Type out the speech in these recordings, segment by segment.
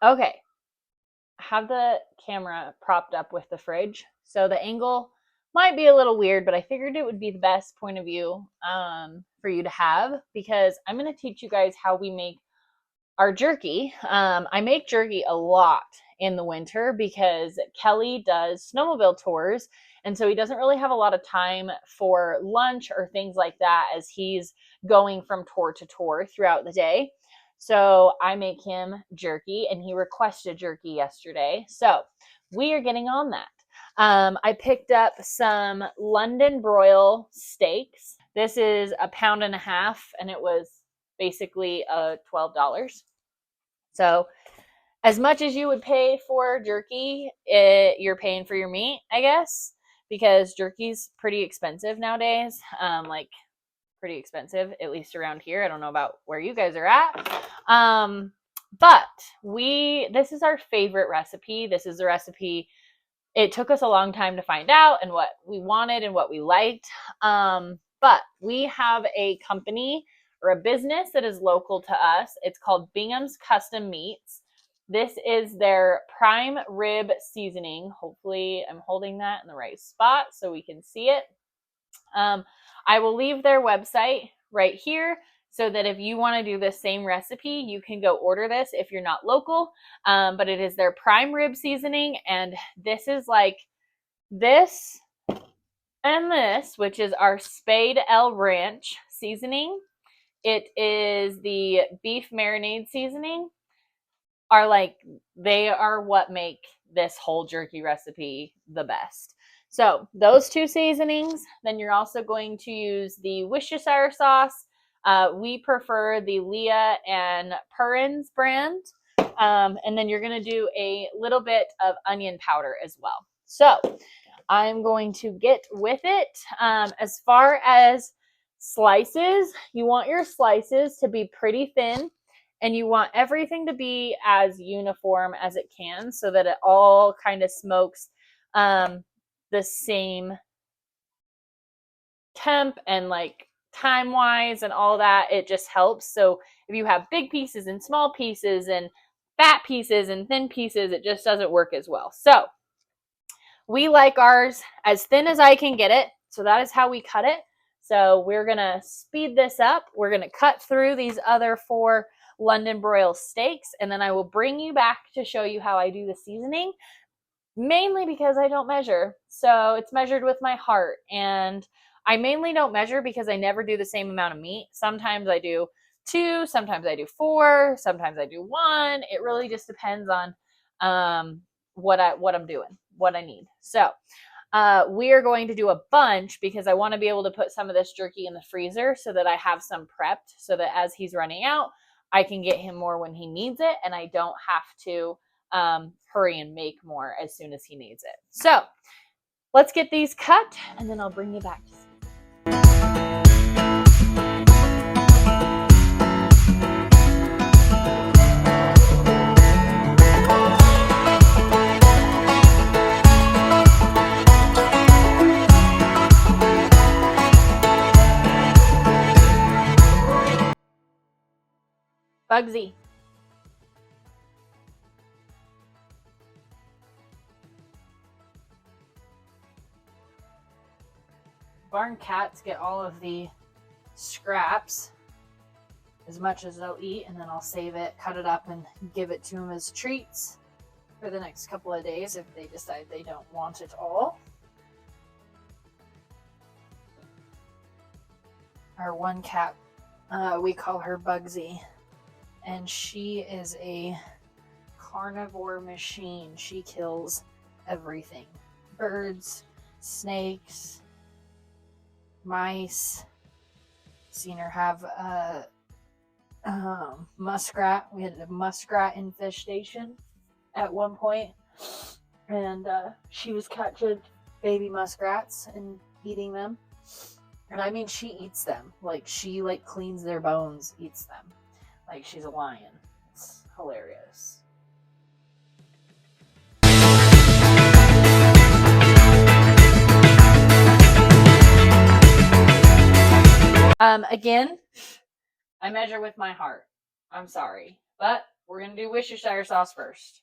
Okay, have the camera propped up with the fridge. So the angle might be a little weird, but I figured it would be the best point of view for you to have because I'm going to teach you guys how we make our jerky. I make jerky a lot in the winter because Kelly does snowmobile tours. And so he doesn't really have a lot of time for lunch or things like that as he's going from tour to tour throughout the day. So I make him jerky and he requested jerky yesterday. So we are getting on that. I picked up some London broil steaks. This is a pound and a half and it was basically $12. So as much as you would pay for jerky, you're paying for your meat, I guess, because jerky's pretty expensive nowadays. Like pretty expensive, at least around here. I don't know about where you guys are at. But this is our favorite recipe. This is the recipe. It took us a long time to find out and what we wanted and what we liked. But we have a company or a business that is local to us. It's called Binghams Custom Meats. This is their prime rib seasoning. Hopefully I'm holding that in the right spot so we can see it. I will leave their website right here so that if you want to do the same recipe, you can go order this if you're not local. But it is their prime rib seasoning, and this is like this and this, which is our Spade El Ranch seasoning. It is the beef marinade seasoning. They are what make this whole jerky recipe the best. So those two seasonings. Then you're also going to use the Worcestershire sauce. We prefer the Leah and Perrins brand. And then you're going to do a little bit of onion powder as well. So I'm going to get with it. As far as slices, you want your slices to be pretty thin. And you want everything to be as uniform as it can so that it all kind of smokes the same temp and like time wise and all that. It just helps. So if you have big pieces and small pieces and fat pieces and thin pieces, it just doesn't work as well. So we like ours as thin as I can get it. So that is how we cut it. So we're going to speed this up. We're going to cut through these other 4 London broil steaks, and then I will bring you back to show you how I do the seasoning, mainly because I don't measure. So it's measured with my heart, and I mainly don't measure because I never do the same amount of meat. Sometimes I do 2, sometimes I do 4, sometimes I do 1. It really just depends on what I'm doing, what I need. So we are going to do a bunch because I want to be able to put some of this jerky in the freezer so that I have some prepped so that as he's running out, I can get him more when he needs it, and I don't have to hurry and make more as soon as he needs it. So let's get these cut, and then I'll bring you back to see. Bugsy. Barn cats get all of the scraps as much as they'll eat, and then I'll save it, cut it up, and give it to them as treats for the next couple of days if they decide they don't want it all. Our one cat, we call her Bugsy. And she is a carnivore machine. She kills everything. Birds, snakes, mice. Seen her have a muskrat. We had a muskrat infestation at one point. And she was catching baby muskrats and eating them. And I mean, she eats them. She cleans their bones, eats them. Like she's a lion. It's hilarious. Again, I measure with my heart. I'm sorry. But we're going to do Worcestershire sauce first.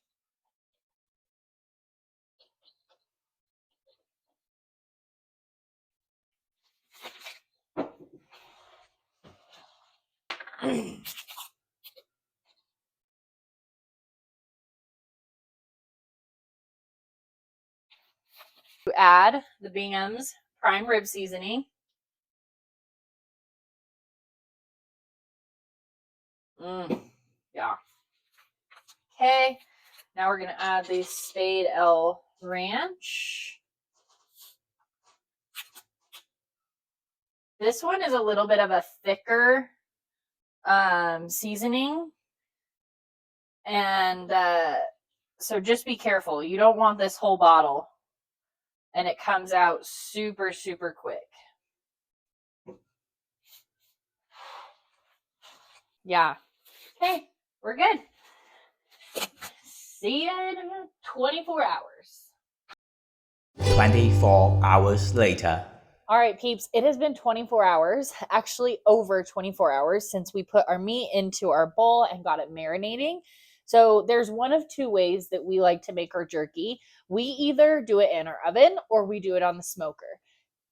To add the Binghams prime rib seasoning. Yeah. Okay. Now we're going to add the Spade ranch. This one is a little bit of a thicker seasoning. And so just be careful. You don't want this whole bottle. And it comes out super, super quick. Yeah. Okay, we're good. See you in 24 hours. 24 hours later. All right, peeps, it has been 24 hours, actually over 24 hours since we put our meat into our bowl and got it marinating. So there's one of two ways that we like to make our jerky. We either do it in our oven or we do it on the smoker.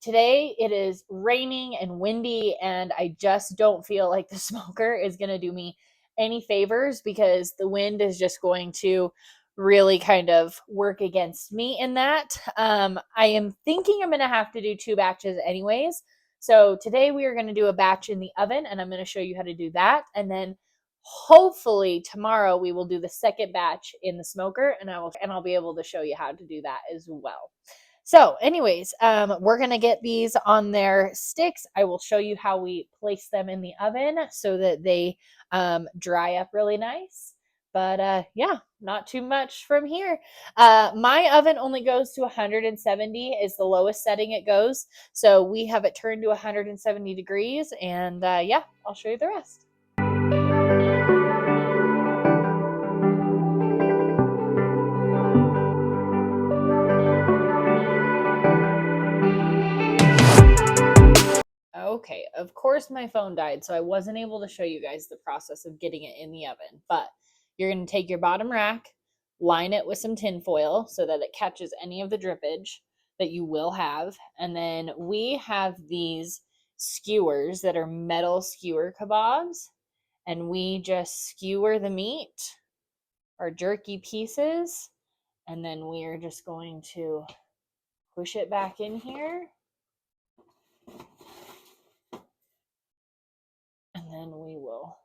Today it is raining and windy, and I just don't feel like the smoker is going to do me any favors because the wind is just going to really kind of work against me in that. I am thinking I'm going to have to do 2 batches anyways. So today we are going to do a batch in the oven, and I'm going to show you how to do that. And then hopefully tomorrow we will do the second batch in the smoker, and I'll be able to show you how to do that as well. So anyways, we're going to get these on their sticks. I will show you how we place them in the oven so that they dry up really nice. But yeah, not too much from here. My oven only goes to 170 is the lowest setting it goes. So we have it turned to 170 degrees. And yeah, I'll show you the rest. Okay, of course my phone died, so I wasn't able to show you guys the process of getting it in the oven. But you're going to take your bottom rack, line it with some tin foil so that it catches any of the drippage that you will have. And then we have these skewers that are metal skewer kebabs. And we just skewer the meat, our jerky pieces. And then we are just going to push it back in here. And then we will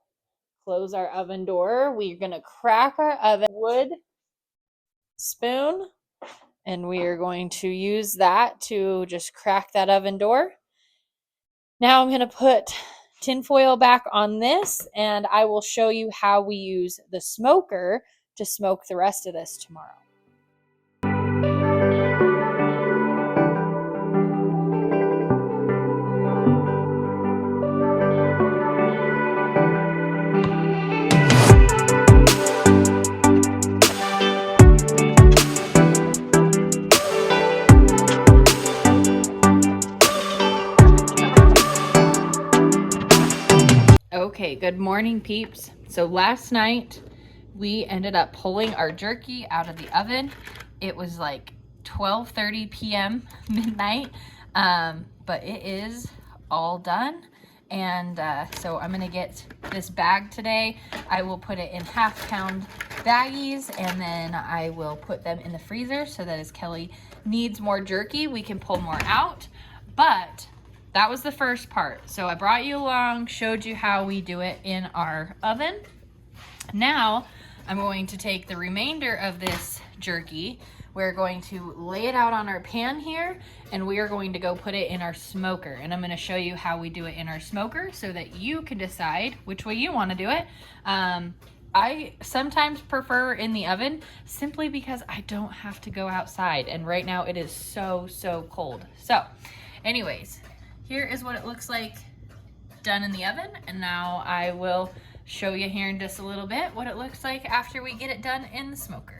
close our oven door. We're going to crack our oven wood spoon, and we are going to use that to just crack that oven door. Now I'm going to put tin foil back on this, and I will show you how we use the smoker to smoke the rest of this tomorrow. Okay, good morning, peeps. So last night we ended up pulling our jerky out of the oven. It was like 12:30 p.m. midnight, but it is all done. And so I'm gonna get this bag today. I will put it in 1/2-pound baggies, and then I will put them in the freezer so that as Kelly needs more jerky, we can pull more out. But that was the first part. So I brought you along, showed you how we do it in our oven. Now I'm going to take the remainder of this jerky. We're going to lay it out on our pan here, and we are going to go put it in our smoker. And I'm going to show you how we do it in our smoker so that you can decide which way you want to do it. I sometimes prefer in the oven simply because I don't have to go outside. And right now it is so cold. So anyways, here is what it looks like done in the oven, and now I will show you here in just a little bit what it looks like after we get it done in the smoker.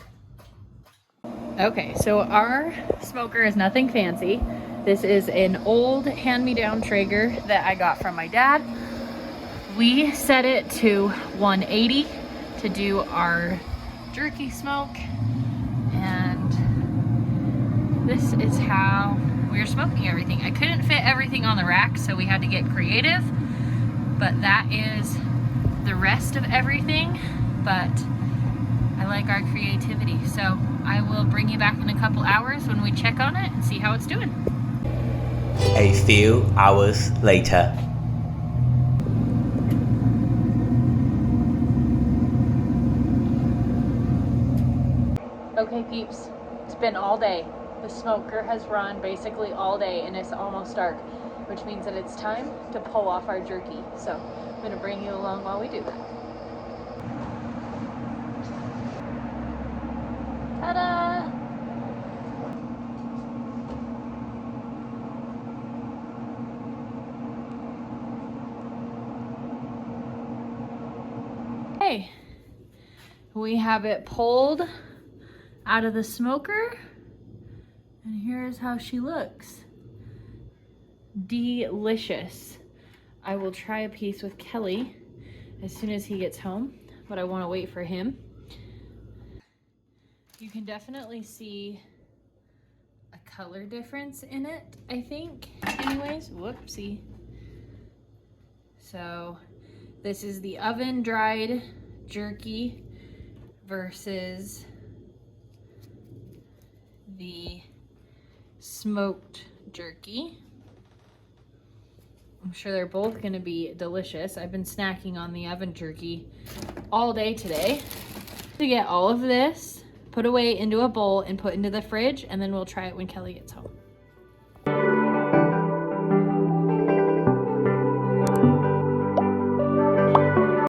Okay, so our smoker is nothing fancy. This is an old hand-me-down Traeger that I got from my dad. We set it to 180 to do our jerky smoke, and this is how we're smoking everything. I couldn't fit everything on the rack, so we had to get creative, but that is the rest of everything. But I like our creativity, so I will bring you back in a couple hours when we check on it and see how it's doing. A few hours later. Okay peeps, it's been all day. The smoker has run basically all day and it's almost dark, which means that it's time to pull off our jerky. So I'm gonna bring you along while we do that. Ta-da! Okay, we have it pulled out of the smoker, and here's how she looks. Delicious. I will try a piece with Kelly as soon as he gets home, but I want to wait for him. You can definitely see a color difference in it, I think. Anyways, whoopsie. So this is the oven dried jerky versus the smoked jerky. I'm sure they're both gonna be delicious. I've been snacking on the oven jerky all day today. To get all of this put away into a bowl and put into the fridge, and then we'll try it when Kelly gets home.